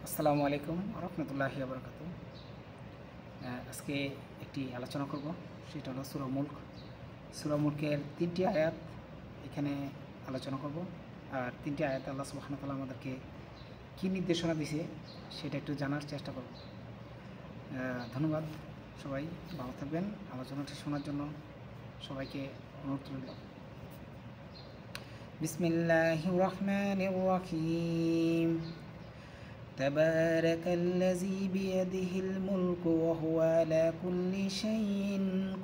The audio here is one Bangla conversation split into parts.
আসসালামু আলাইকুম রহমতুল্লাহি বারাকাতু। আজকে একটি আলোচনা করব, সেটা হলো সূরা মুলক। সূরা মুলকের 3টি আয়াত এখানে আলোচনা করব। আর 3টি আয়াত আল্লাহ সুবহানাহু ওয়া তাআলা আমাদেরকে কী নির্দেশনা দিয়েছে সেটা একটু জানার চেষ্টা করব। ধন্যবাদ, সবাই ভালো থাকবেন। আলোচনাটি শোনার জন্য সবাইকে অনুরোধ রইল। বিসমিল্লাহির রহমানির রহিম। تبارك الذي بيده الملك وهو على كل شيء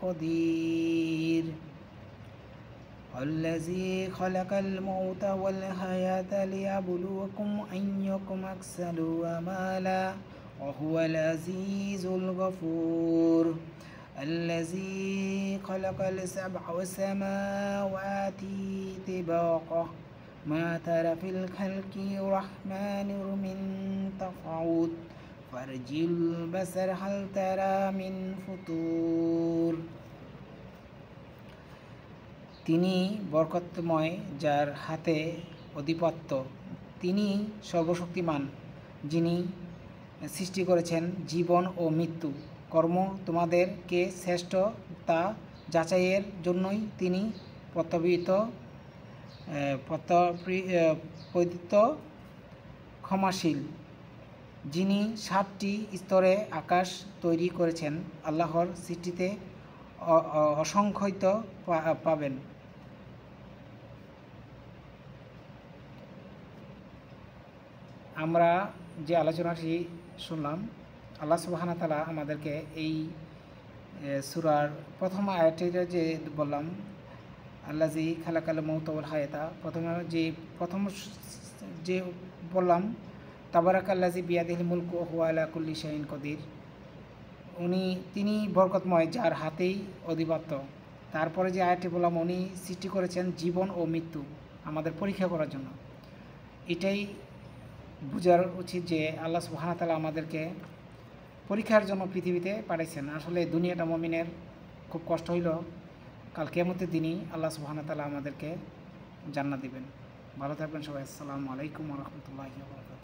قدير الذي خلق الموت والحياة ليبلوكم أيكم أحسن عملا وهو العزيز الغفور الذي خلق السبع سماوات طباقا ما ترى في الخلق الرحمن من تفاوت فارجع البصر هل ترى من فطور। তিনি বরকতময়, যার হাতে আধিপত্য, তিনি সর্বশক্তিমান, যিনি সৃষ্টি করেছেন জীবন ও মৃত্যু। কর্ম তোমাদেরকে শ্রেষ্ঠ তা যাচাইয়ের জন্যই তিনি প্রত্যপ্রিত ক্ষমাশীল, যিনি 7টি স্তরে আকাশ তৈরি করেছেন। আল্লাহর সৃষ্টিতে অসংখ্যিত পাবেন। আমরা যে আলোচনাটি শুনলাম, আল্লাহ সুবহানাহু ওয়া তাআলা আমাদেরকে এই সূরার প্রথম আয়াতটিতে যে বললাম, আল্লাযী খালাকাল মাউতা ওয়াল হায়াতা, প্রথম যে বললাম তাবারাকাল্লাযী বিয়াদিহিল মুলকু ওয়া হুয়া আলা কুল্লি শাইইন কদির, তিনি বরকতময়, যার হাতেই আধিপত্য। তারপরে যে আয়াতটি বললাম, উনি সৃষ্টি করেছেন জীবন ও মৃত্যু আমাদের পরীক্ষা করার জন্য। এটাই বোঝার উচিত যে আল্লাহ সুবহানাহু ওয়া তাআলা আমাদেরকে পরীক্ষার জন্য পৃথিবীতে পাঠাইছেন। আসলে দুনিয়াটা মুমিনের খুব কষ্ট হইল, কাল কিয়ামতের দিনই আল্লাহ সুবহানাহু ওয়া তাআলা আমাদেরকে জান্নাত দিবেন। ভালো থাকবেন সবাই। আসসালামু আলাইকুম ওয়া রাহমাতুল্লাহি ওয়া বারাকাতুহু।